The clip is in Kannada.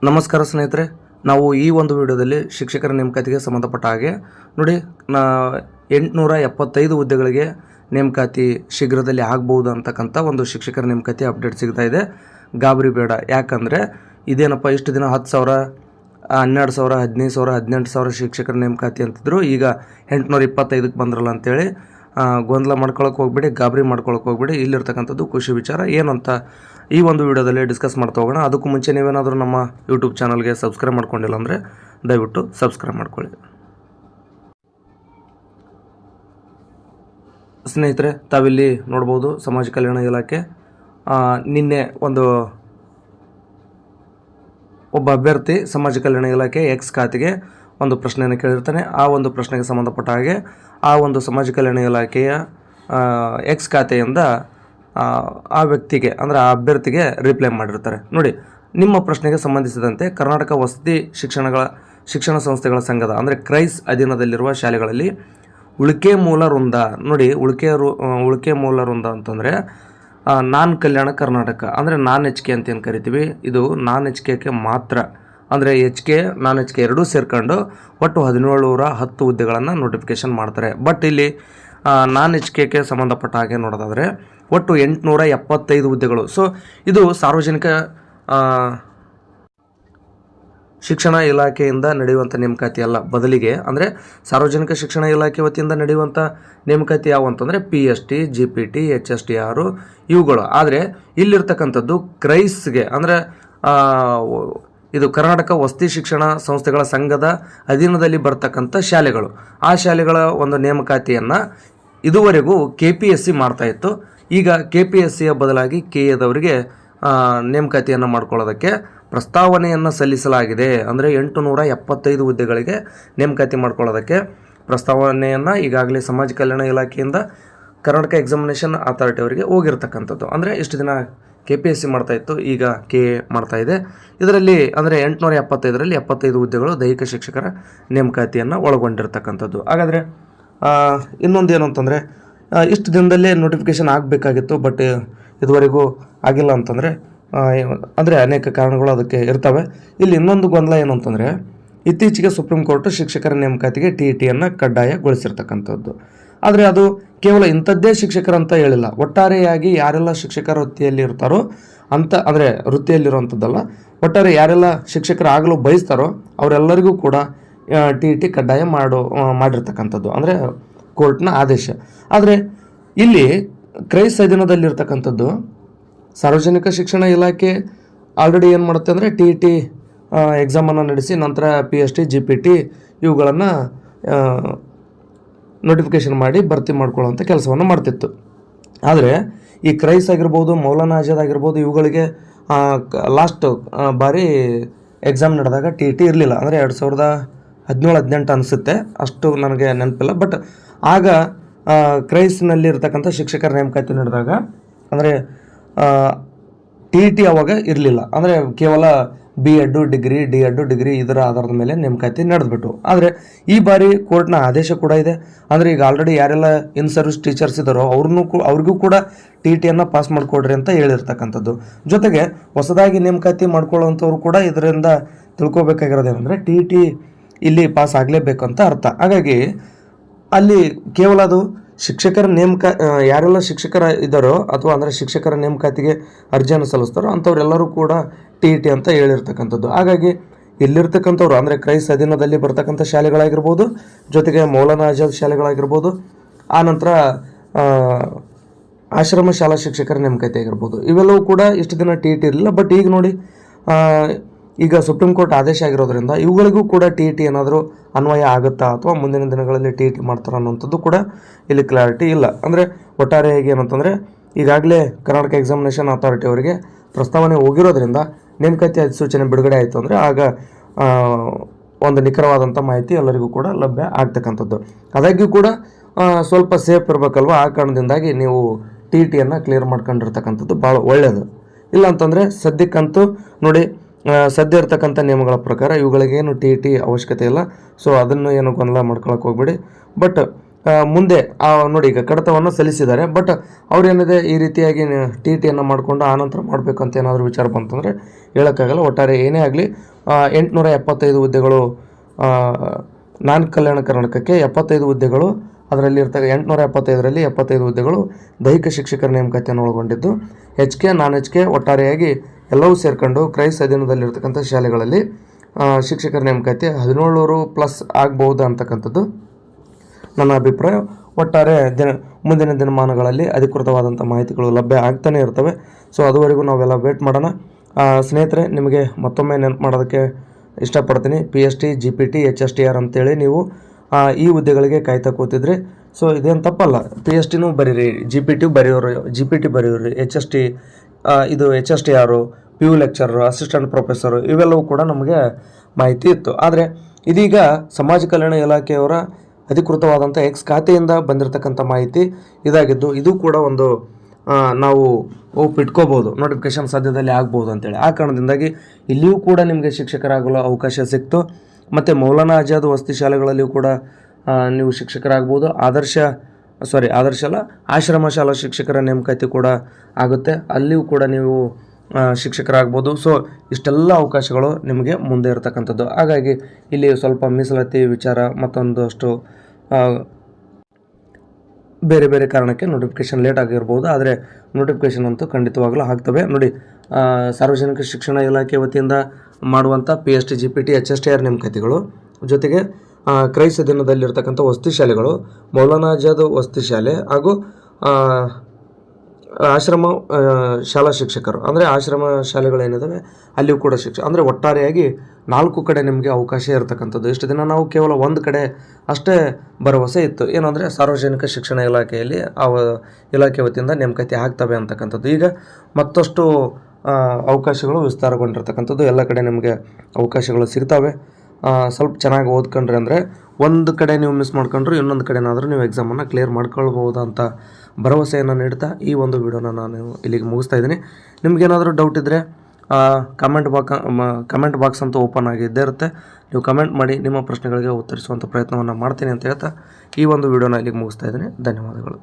ನಮಸ್ಕಾರ ಸ್ನೇಹಿತರೆ, ನಾವು ಈ ಒಂದು ವಿಡಿಯೋದಲ್ಲಿ ಶಿಕ್ಷಕರ ನೇಮಕಾತಿಗೆ ಸಂಬಂಧಪಟ್ಟ ಹಾಗೆ ನೋಡಿ 875 ಹುದ್ದೆಗಳಿಗೆ ನೇಮಕಾತಿ ಶೀಘ್ರದಲ್ಲಿ ಆಗ್ಬೋದು ಅಂತಕ್ಕಂಥ ಒಂದು ಶಿಕ್ಷಕರ ನೇಮಕಾತಿ ಅಪ್ಡೇಟ್ ಸಿಗ್ತಾ ಇದೆ. ಗಾಬರಿ ಬೇಡ, ಯಾಕಂದರೆ ಇದೇನಪ್ಪ ಇಷ್ಟು ದಿನ 10,000, 12,000, 15,000, 18,000 ಶಿಕ್ಷಕರ ನೇಮಕಾತಿ ಅಂತಿದ್ರು. ಈಗ 825ಕ್ಕೆ ಬಂದ್ರಲ್ಲ ಅಂತೇಳಿ ಗೊಂದಲ ಮಾಡ್ಕೊಳಕ್ಕೆ ಹೋಗ್ಬಿಡಿ, ಗಾಬರಿ ಮಾಡ್ಕೊಳಕ್ಕೆ ಹೋಗ್ಬಿಡಿ. ಇಲ್ಲಿರ್ತಕ್ಕಂಥದ್ದು ಖುಷಿ ವಿಚಾರ ಏನಂತ ಈ ಒಂದು ವಿಡಿಯೋದಲ್ಲಿ ಡಿಸ್ಕಸ್ ಮಾಡ್ತಾ ಹೋಗೋಣ. ಅದಕ್ಕೂ ಮುಂಚೆ ನೀವೇನಾದರೂ ನಮ್ಮ ಯೂಟ್ಯೂಬ್ ಚಾನಲ್ಗೆ ಸಬ್ಸ್ಕ್ರೈಬ್ ಮಾಡ್ಕೊಂಡಿಲ್ಲ ಅಂದರೆ ದಯವಿಟ್ಟು ಸಬ್ಸ್ಕ್ರೈಬ್ ಮಾಡ್ಕೊಳ್ಳಿ. ಸ್ನೇಹಿತರೆ, ತಾವಿಲ್ಲಿ ನೋಡ್ಬೋದು ಸಮಾಜ ಕಲ್ಯಾಣ ಇಲಾಖೆ ನಿನ್ನೆ ಒಬ್ಬ ಅಭ್ಯರ್ಥಿ ಸಮಾಜ ಕಲ್ಯಾಣ ಇಲಾಖೆ ಎಕ್ಸ್ ಖಾತೆಗೆ ಒಂದು ಪ್ರಶ್ನೆಯನ್ನು ಕೇಳಿರ್ತಾನೆ. ಆ ಒಂದು ಪ್ರಶ್ನೆಗೆ ಸಂಬಂಧಪಟ್ಟ ಹಾಗೆ ಆ ಒಂದು ಸಮಾಜ ಕಲ್ಯಾಣ ಇಲಾಖೆಯ ಎಕ್ಸ್ ಖಾತೆಯಿಂದ ಆ ವ್ಯಕ್ತಿಗೆ ಅಂದರೆ ಆ ಅಭ್ಯರ್ಥಿಗೆ ರಿಪ್ಲೈ ಮಾಡಿರ್ತಾರೆ. ನೋಡಿ, ನಿಮ್ಮ ಪ್ರಶ್ನೆಗೆ ಸಂಬಂಧಿಸಿದಂತೆ ಕರ್ನಾಟಕ ವಸತಿ ಶಿಕ್ಷಣ ಸಂಸ್ಥೆಗಳ ಸಂಘದ ಅಂದರೆ ಕ್ರೈಸ್ ಅಧೀನದಲ್ಲಿರುವ ಶಾಲೆಗಳಲ್ಲಿ ಉಳಿಕೆ ಮೂಲ ವೃಂದ, ನೋಡಿ ಉಳಿಕೆ ಮೂಲ ವೃಂದ ಅಂತಂದರೆ ನಾನ್ ಕಲ್ಯಾಣ ಕರ್ನಾಟಕ ಅಂದರೆ ನಾನ್ ಎಚ್ ಕೆ ಅಂತ ಏನು ಕರಿತೀವಿ, ಇದು ನಾನ್ ಎಚ್ ಕೆ ಮಾತ್ರ, ಅಂದರೆ ಎಚ್ ಕೆ ನಾನ್ ಎಚ್ ಕೆ ಎರಡೂ ಸೇರ್ಕೊಂಡು ಒಟ್ಟು 1710 ಹುದ್ದೆಗಳನ್ನು ನೋಟಿಫಿಕೇಷನ್ ಮಾಡ್ತಾರೆ. ಬಟ್ ಇಲ್ಲಿ ನಾನ್ ಎಚ್ ಕೆ ಸಂಬಂಧಪಟ್ಟ ಹಾಗೆ ನೋಡೋದಾದರೆ ಒಟ್ಟು 875 ಹುದ್ದೆಗಳು. ಸೊ ಇದು ಸಾರ್ವಜನಿಕ ಶಿಕ್ಷಣ ಇಲಾಖೆಯಿಂದ ನಡೆಯುವಂಥ ನೇಮಕಾತಿ ಅಲ್ಲ, ಬದಲಿಗೆ ಅಂದರೆ ಸಾರ್ವಜನಿಕ ಶಿಕ್ಷಣ ಇಲಾಖೆ ವತಿಯಿಂದ ನಡೆಯುವಂಥ ನೇಮಕಾತಿ ಯಾವ ಅಂತಂದರೆ PST, GPT, HSTR ಇವುಗಳು. ಆದರೆ ಇಲ್ಲಿರ್ತಕ್ಕಂಥದ್ದು ಕ್ರೈಸ್ಗೆ ಅಂದರೆ ಇದು ಕರ್ನಾಟಕ ವಸತಿ ಶಿಕ್ಷಣ ಸಂಸ್ಥೆಗಳ ಸಂಘದ ಅಧೀನದಲ್ಲಿ ಬರ್ತಕ್ಕಂಥ ಶಾಲೆಗಳು. ಆ ಶಾಲೆಗಳ ಒಂದು ನೇಮಕಾತಿಯನ್ನು ಇದುವರೆಗೂ KPSC ಮಾಡ್ತಾಯಿತ್ತು. ಈಗ KPSCಯ ಬದಲಾಗಿ KAದವರಿಗೆ ನೇಮಕಾತಿಯನ್ನು ಮಾಡ್ಕೊಳ್ಳೋದಕ್ಕೆ ಪ್ರಸ್ತಾವನೆಯನ್ನು ಸಲ್ಲಿಸಲಾಗಿದೆ. ಅಂದರೆ 875 ಹುದ್ದೆಗಳಿಗೆ ನೇಮಕಾತಿ ಮಾಡ್ಕೊಳ್ಳೋದಕ್ಕೆ ಪ್ರಸ್ತಾವನೆಯನ್ನು ಈಗಾಗಲೇ ಸಮಾಜ ಕಲ್ಯಾಣ ಇಲಾಖೆಯಿಂದ ಕರ್ನಾಟಕ ಎಕ್ಸಾಮಿನೇಷನ್ ಅಥಾರಿಟಿ ಅವರಿಗೆ ಹೋಗಿರ್ತಕ್ಕಂಥದ್ದು. ಅಂದರೆ ಇಷ್ಟು ದಿನ KPSC ಮಾಡ್ತಾಯಿತ್ತು, ಈಗ KA ಮಾಡ್ತಾ ಇದೆ. ಇದರಲ್ಲಿ ಅಂದರೆ 875ರಲ್ಲಿ 75 ಹುದ್ದೆಗಳು ದೈಹಿಕ ಶಿಕ್ಷಕರ ನೇಮಕಾತಿಯನ್ನು ಒಳಗೊಂಡಿರ್ತಕ್ಕಂಥದ್ದು. ಹಾಗಾದರೆ ಇನ್ನೊಂದು ಏನು ಅಂತಂದರೆ ಇಷ್ಟು ದಿನದಲ್ಲೇ ನೋಟಿಫಿಕೇಷನ್ ಆಗಬೇಕಾಗಿತ್ತು, ಬಟ್ ಇದುವರೆಗೂ ಆಗಿಲ್ಲ ಅಂತಂದರೆ ಅಂದರೆ ಅನೇಕ ಕಾರಣಗಳು ಅದಕ್ಕೆ ಇರ್ತವೆ. ಇಲ್ಲಿ ಇನ್ನೊಂದು ಗೊಂದಲ ಏನು ಅಂತಂದರೆ ಇತ್ತೀಚೆಗೆ ಸುಪ್ರೀಂ ಕೋರ್ಟ್ ಶಿಕ್ಷಕರ ನೇಮಕಾತಿಗೆ TETಯನ್ನು ಕಡ್ಡಾಯಗೊಳಿಸಿರ್ತಕ್ಕಂಥದ್ದು. ಆದರೆ ಅದು ಕೇವಲ ಇಂಥದ್ದೇ ಶಿಕ್ಷಕರಂತ ಹೇಳಿಲ್ಲ, ಒಟ್ಟಾರೆಯಾಗಿ ಯಾರೆಲ್ಲ ಶಿಕ್ಷಕರ ವೃತ್ತಿಯಲ್ಲಿ ಇರ್ತಾರೋ ಅಂತ, ಅಂದರೆ ವೃತ್ತಿಯಲ್ಲಿರುವಂಥದ್ದಲ್ಲ, ಒಟ್ಟಾರೆ ಯಾರೆಲ್ಲ ಶಿಕ್ಷಕರಾಗಲು ಬಯಸ್ತಾರೋ ಅವರೆಲ್ಲರಿಗೂ ಕೂಡ TET ಕಡ್ಡಾಯ ಮಾಡಿರ್ತಕ್ಕಂಥದ್ದು, ಅಂದರೆ ಕೋರ್ಟ್ನ ಆದೇಶ. ಆದರೆ ಇಲ್ಲಿ ಕ್ರೈಸ್ ಅಧೀನದಲ್ಲಿರ್ತಕ್ಕಂಥದ್ದು ಸಾರ್ವಜನಿಕ ಶಿಕ್ಷಣ ಇಲಾಖೆ ಆಲ್ರೆಡಿ ಏನು ಮಾಡುತ್ತೆ ಅಂದರೆ TET ಎಕ್ಸಾಮನ್ನು ನಡೆಸಿ ನಂತರ PST, GPT ಇವುಗಳನ್ನು ನೋಟಿಫಿಕೇಷನ್ ಮಾಡಿ ಭರ್ತಿ ಮಾಡ್ಕೊಳ್ಳೋಂಥ ಕೆಲಸವನ್ನು ಮಾಡ್ತಿತ್ತು. ಆದರೆ ಈ ಕ್ರೈಸ್ ಆಗಿರ್ಬೋದು, ಮೌಲಾನಾ ಆಜಾದ್ ಆಗಿರ್ಬೋದು, ಇವುಗಳಿಗೆ ಲಾಸ್ಟ್ ಬಾರಿ ಎಕ್ಸಾಮ್ ನಡೆದಾಗ TET ಇರಲಿಲ್ಲ. ಅಂದರೆ 2017-18 ಅನಿಸುತ್ತೆ, ಅಷ್ಟು ನನಗೆ ನೆನಪಿಲ್ಲ. ಬಟ್ ಆಗ ಕ್ರೈಸ್ನಲ್ಲಿ ಇರ್ತಕ್ಕಂಥ ಶಿಕ್ಷಕರ ನೇಮಕಾತಿ ನಡೆದಾಗ ಅಂದರೆ TET ಅವಾಗ ಇರಲಿಲ್ಲ. ಅಂದರೆ ಕೇವಲ B.Ed, ಡಿಗ್ರಿ, D.Ed, ಡಿಗ್ರಿ ಇದರ ಆಧಾರದ ಮೇಲೆ ನೇಮಕಾತಿ ನಡೆದ್ಬಿಟ್ಟು. ಆದರೆ ಈ ಬಾರಿ ಕೋರ್ಟ್ನ ಆದೇಶ ಕೂಡ ಇದೆ. ಅಂದರೆ ಈಗ ಆಲ್ರೆಡಿ ಯಾರೆಲ್ಲ ಇನ್ ಸರ್ವಿಸ್ ಟೀಚರ್ಸ್ ಇದ್ದಾರೋ ಅವ್ರಿಗೂ ಕೂಡ TETಯನ್ನು ಪಾಸ್ ಮಾಡಿಕೊಡ್ರಿ ಅಂತ ಹೇಳಿರ್ತಕ್ಕಂಥದ್ದು. ಜೊತೆಗೆ ಹೊಸದಾಗಿ ನೇಮಕಾತಿ ಮಾಡ್ಕೊಳ್ಳೋವಂಥವ್ರು ಕೂಡ ಇದರಿಂದ ತಿಳ್ಕೊಬೇಕಾಗಿರೋದೇನೆಂದರೆ TET ಇಲ್ಲಿ ಪಾಸ್ ಆಗಲೇಬೇಕಂತ ಅರ್ಥ. ಹಾಗಾಗಿ ಅಲ್ಲಿ ಕೇವಲ ಅದು ಶಿಕ್ಷಕರ ಯಾರೆಲ್ಲ ಶಿಕ್ಷಕರ ಇದ್ದಾರೋ ಅಥವಾ ಅಂದರೆ ಶಿಕ್ಷಕರ ನೇಮಕಾತಿಗೆ ಅರ್ಜಿಯನ್ನು ಸಲ್ಲಿಸ್ತಾರೋ ಅಂಥವ್ರೆಲ್ಲರೂ ಕೂಡ TET ಅಂತ ಹೇಳಿರ್ತಕ್ಕಂಥದ್ದು. ಹಾಗಾಗಿ ಇಲ್ಲಿರ್ತಕ್ಕಂಥವ್ರು ಅಂದರೆ ಕ್ರೈಸ್ ಅಧೀನದಲ್ಲಿ ಬರ್ತಕ್ಕಂಥ ಶಾಲೆಗಳಾಗಿರ್ಬೋದು, ಜೊತೆಗೆ ಮೌಲಾನಾ ಆಜಾದ್ ಶಾಲೆಗಳಾಗಿರ್ಬೋದು, ಆನಂತರ ಆಶ್ರಮ ಶಾಲಾ ಶಿಕ್ಷಕರ ನೇಮಕಾತಿ ಆಗಿರ್ಬೋದು, ಇವೆಲ್ಲವೂ ಕೂಡ ಇಷ್ಟು ದಿನ TET ಇರಲಿಲ್ಲ. ಬಟ್ ಈಗ ನೋಡಿ, ಈಗ ಸುಪ್ರೀಂ ಕೋರ್ಟ್ ಆದೇಶ ಆಗಿರೋದ್ರಿಂದ ಇವುಗಳಿಗೂ ಕೂಡ TET ಏನಾದರೂ ಅನ್ವಯ ಆಗುತ್ತಾ ಅಥವಾ ಮುಂದಿನ ದಿನಗಳಲ್ಲಿ TET ಮಾಡ್ತಾರೆ ಅನ್ನೋಂಥದ್ದು ಕೂಡ ಇಲ್ಲಿ ಕ್ಲಾರಿಟಿ ಇಲ್ಲ. ಅಂದರೆ ಒಟ್ಟಾರೆಯಾಗಿ ಏನಂತಂದರೆ ಈಗಾಗಲೇ ಕರ್ನಾಟಕ ಎಕ್ಸಾಮಿನೇಷನ್ ಅಥಾರಿಟಿ ಅವರಿಗೆ ಪ್ರಸ್ತಾವನೆ ಹೋಗಿರೋದ್ರಿಂದ ನೇಮಕಾತಿ ಅಧಿಸೂಚನೆ ಬಿಡುಗಡೆ ಆಯಿತು ಅಂದರೆ ಆಗ ಒಂದು ನಿಖರವಾದಂಥ ಮಾಹಿತಿ ಎಲ್ಲರಿಗೂ ಕೂಡ ಲಭ್ಯ ಆಗ್ತಕ್ಕಂಥದ್ದು. ಆದಾಗ್ಯೂ ಕೂಡ ಸ್ವಲ್ಪ ಸೇಫ್ ಇರಬೇಕಲ್ವ, ಆ ಕಾರಣದಿಂದಾಗಿ ನೀವು TETಯನ್ನು ಕ್ಲಿಯರ್ ಮಾಡ್ಕೊಂಡಿರ್ತಕ್ಕಂಥದ್ದು ಭಾಳ ಒಳ್ಳೆಯದು. ಇಲ್ಲ ಅಂತಂದರೆ ಸದ್ಯಕ್ಕಂತೂ ನೋಡಿ, ಸದ್ಯ ಇರ್ತಕ್ಕಂಥ ನಿಯಮಗಳ ಪ್ರಕಾರ ಇವುಗಳಿಗೇನು TET ಅವಶ್ಯಕತೆ ಇಲ್ಲ. ಸೊ ಅದನ್ನು ಏನು ಗೊಂದಲ ಮಾಡ್ಕೊಳಕ್ಕೆ ಹೋಗ್ಬೇಡಿ. ಬಟ್ ಮುಂದೆ ನೋಡಿ, ಈಗ ಕಡತವನ್ನು ಸಲ್ಲಿಸಿದ್ದಾರೆ, ಬಟ್ ಅವ್ರೇನಿದೆ ಈ ರೀತಿಯಾಗಿ TETಯನ್ನು ಮಾಡಿಕೊಂಡು ಆನಂತರ ಮಾಡಬೇಕಂತ ಏನಾದರೂ ವಿಚಾರ ಬಂತಂದರೆ ಹೇಳೋಕ್ಕಾಗಲ್ಲ. ಒಟ್ಟಾರೆ ಏನೇ ಆಗಲಿ 875 ಹುದ್ದೆಗಳು ನಾನ್ ಕಲ್ಯಾಣ ಕರ್ನಾಟಕಕ್ಕೆ 75 ಹುದ್ದೆಗಳು, ಅದರಲ್ಲಿ 875ರಲ್ಲಿ 75 ಹುದ್ದೆಗಳು ದೈಹಿಕ ಶಿಕ್ಷಕರ ನೇಮಕಾತಿಯನ್ನು ಒಳಗೊಂಡಿದ್ದು, HK ನಾನ್ HK ಒಟ್ಟಾರೆಯಾಗಿ ಎಲ್ಲವೂ ಸೇರ್ಕೊಂಡು ಕ್ರೈಸ್ ಅಧೀನದಲ್ಲಿರ್ತಕ್ಕಂಥ ಶಾಲೆಗಳಲ್ಲಿ ಶಿಕ್ಷಕರ ನೇಮಕಾತಿ 1700+ ಆಗ್ಬೋದು ಅಂತಕ್ಕಂಥದ್ದು ನನ್ನ ಅಭಿಪ್ರಾಯ. ಒಟ್ಟಾರೆ ಮುಂದಿನ ದಿನಮಾನಗಳಲ್ಲಿ ಅಧಿಕೃತವಾದಂಥ ಮಾಹಿತಿಗಳು ಲಭ್ಯ ಆಗ್ತಾನೆ ಇರ್ತವೆ. ಸೊ ಅದುವರೆಗೂ ನಾವೆಲ್ಲ ವೇಟ್ ಮಾಡೋಣ. ಸ್ನೇಹಿತರೆ, ನಿಮಗೆ ಮತ್ತೊಮ್ಮೆ ನೆನಪು ಮಾಡೋದಕ್ಕೆ ಇಷ್ಟಪಡ್ತೀನಿ, PST GPT HSTR ಅಂತೇಳಿ ನೀವು ಈ ಹುದ್ದೆಗಳಿಗೆ ಕಾಯ್ತಾ ಕೂತಿದ್ರಿ. ಸೊ ಇದೇನು ತಪ್ಪಲ್ಲ, PSTನೂ ಬರೀರಿ, GPT ಬರೆಯೋರು, HST ಇದು HSTR, PU lecturer, assistant professor ಇವೆಲ್ಲವೂ ಕೂಡ ನಮಗೆ ಮಾಹಿತಿ ಇತ್ತು. ಆದರೆ ಇದೀಗ ಸಮಾಜ ಕಲ್ಯಾಣ ಇಲಾಖೆಯವರ ಅಧಿಕೃತವಾದಂಥ X ಖಾತೆಯಿಂದ ಬಂದಿರತಕ್ಕಂಥ ಮಾಹಿತಿ ಇದಾಗಿದ್ದು, ಇದು ಕೂಡ ಒಂದು ನಾವು ಇಟ್ಕೋಬೋದು, ನೋಟಿಫಿಕೇಶನ್ ಸದ್ಯದಲ್ಲಿ ಆಗ್ಬೋದು ಅಂತೇಳಿ. ಆ ಕಾರಣದಿಂದಾಗಿ ಇಲ್ಲಿಯೂ ಕೂಡ ನಿಮಗೆ ಶಿಕ್ಷಕರಾಗಲು ಅವಕಾಶ ಸಿಕ್ತು. ಮತ್ತು ಮೌಲಾನಾ ಆಜಾದ್ ವಸತಿ ಶಾಲೆಗಳಲ್ಲಿಯೂ ಕೂಡ ನೀವು ಶಿಕ್ಷಕರಾಗ್ಬೋದು. ಆದರ್ಶ ಅಲ್ಲ, ಆಶ್ರಮ ಶಾಲಾ ಶಿಕ್ಷಕರ ನೇಮಕಾತಿ ಕೂಡ ಆಗುತ್ತೆ, ಅಲ್ಲಿಯೂ ಕೂಡ ನೀವು ಶಿಕ್ಷಕರಾಗ್ಬೋದು. ಸೊ ಇಷ್ಟೆಲ್ಲ ಅವಕಾಶಗಳು ನಿಮಗೆ ಮುಂದೆ ಇರತಕ್ಕಂಥದ್ದು. ಹಾಗಾಗಿ ಇಲ್ಲಿ ಸ್ವಲ್ಪ ಮೀಸಲಾತಿ ವಿಚಾರ ಮತ್ತೊಂದಷ್ಟು ಬೇರೆ ಬೇರೆ ಕಾರಣಕ್ಕೆ ನೋಟಿಫಿಕೇಷನ್ ಲೇಟ್ ಆಗಿರ್ಬೋದು, ಆದರೆ ನೋಟಿಫಿಕೇಷನ್ ಅಂತೂ ಖಂಡಿತವಾಗಲೂ ಆಗ್ತವೆ. ನೋಡಿ, ಸಾರ್ವಜನಿಕ ಶಿಕ್ಷಣ ಇಲಾಖೆ ವತಿಯಿಂದ ಮಾಡುವಂಥ PST GPT HSTR ನೇಮಕಾತಿಗಳು ಜೊತೆಗೆ ಕ್ರೈಸ್ ಅಧೀನದಲ್ಲಿರ್ತಕ್ಕಂಥ ವಸತಿ ಶಾಲೆಗಳು, ಮೌಲಾನಾ ಆಜಾದ್ ವಸತಿ ಶಾಲೆ ಹಾಗೂ ಆಶ್ರಮ ಶಾಲಾ ಶಿಕ್ಷಕರು, ಅಂದರೆ ಆಶ್ರಮ ಶಾಲೆಗಳೇನಿದ್ದಾವೆ ಅಲ್ಲಿಯೂ ಕೂಡ ಅಂದರೆ ಒಟ್ಟಾರೆಯಾಗಿ 4 ಕಡೆ ನಿಮಗೆ ಅವಕಾಶ ಇರತಕ್ಕಂಥದ್ದು. ಇಷ್ಟು ದಿನ ನಾವು ಕೇವಲ ಒಂದು ಕಡೆ ಅಷ್ಟೇ ಭರವಸೆ ಇತ್ತು, ಏನು ಅಂದರೆ ಸಾರ್ವಜನಿಕ ಶಿಕ್ಷಣ ಇಲಾಖೆಯಲ್ಲಿ ಇಲಾಖೆ ವತಿಯಿಂದ ನೇಮಕಾತಿ ಆಗ್ತವೆ ಅಂತಕ್ಕಂಥದ್ದು. ಈಗ ಮತ್ತಷ್ಟು ಅವಕಾಶಗಳು ವಿಸ್ತಾರಗೊಂಡಿರ್ತಕ್ಕಂಥದ್ದು, ಎಲ್ಲ ಕಡೆ ನಿಮಗೆ ಅವಕಾಶಗಳು ಸಿಗ್ತವೆ. ಸ್ವಲ್ಪ ಚೆನ್ನಾಗಿ ಓದ್ಕೊಂಡ್ರಿ ಅಂದರೆ ಒಂದು ಕಡೆ ನೀವು ಮಿಸ್ ಮಾಡ್ಕೊಂಡ್ರು ಇನ್ನೊಂದು ಕಡೆನಾದರೂ ನೀವು ಎಕ್ಸಾಮನ್ನು ಕ್ಲಿಯರ್ ಮಾಡ್ಕೊಳ್ಬೋದು ಅಂತ ಭರವಸೆಯನ್ನು ನೀಡ್ತಾ ಈ ಒಂದು ವಿಡಿಯೋನ ನಾನು ಇಲ್ಲಿಗೆ ಮುಗಿಸ್ತಾ ಇದ್ದೀನಿ. ನಿಮಗೇನಾದರೂ ಡೌಟ್ ಇದ್ದರೆ ಕಮೆಂಟ್ ಬಾಕ್ಸ್ ಅಂತೂ ಓಪನ್ ಆಗಿದ್ದೇ ಇರುತ್ತೆ, ನೀವು ಕಮೆಂಟ್ ಮಾಡಿ ನಿಮ್ಮ ಪ್ರಶ್ನೆಗಳಿಗೆ ಉತ್ತರಿಸುವಂಥ ಪ್ರಯತ್ನವನ್ನು ಮಾಡ್ತೀನಿ ಅಂತ ಹೇಳ್ತಾ ಈ ಒಂದು ವಿಡಿಯೋನ ಇಲ್ಲಿಗೆ ಮುಗಿಸ್ತಾ ಇದ್ದೀನಿ. ಧನ್ಯವಾದಗಳು.